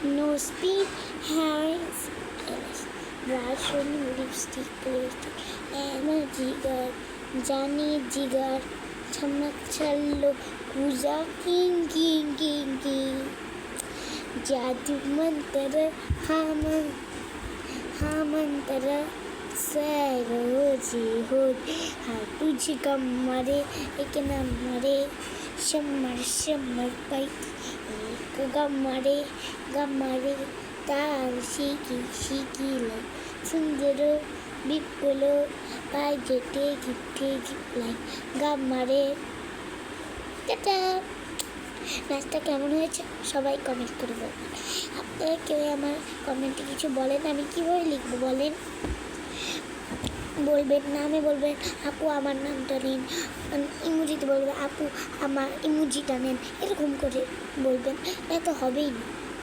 No speed, hands, brush on lipstick, energy girl, Johnny Jigger, चमक चलो पूजा की जादू मंत्र हाँ मंत्र सरोजी हो हाँ तुझे गमरे एक नंबरे शमर पाई एक गमरे तार शिकी लाई सुंदर विपुलो पाई जेटे गिफ्टे लाई गमरे टाटा। নাচটা কেমন হয়েছে সবাই কমেন্ট করে বলবেন। আপনারা কেউ আমার কমেন্টে কিছু বলেন, আমি কীভাবে লিখবো বলেন? বলবেন নামে বলবেন আপু আমার নামটা নিন, ইমোজিতে বলবেন আপু আমার ইমোজিটা নেন, এরকম করে বলবেন, না তো হবেই না।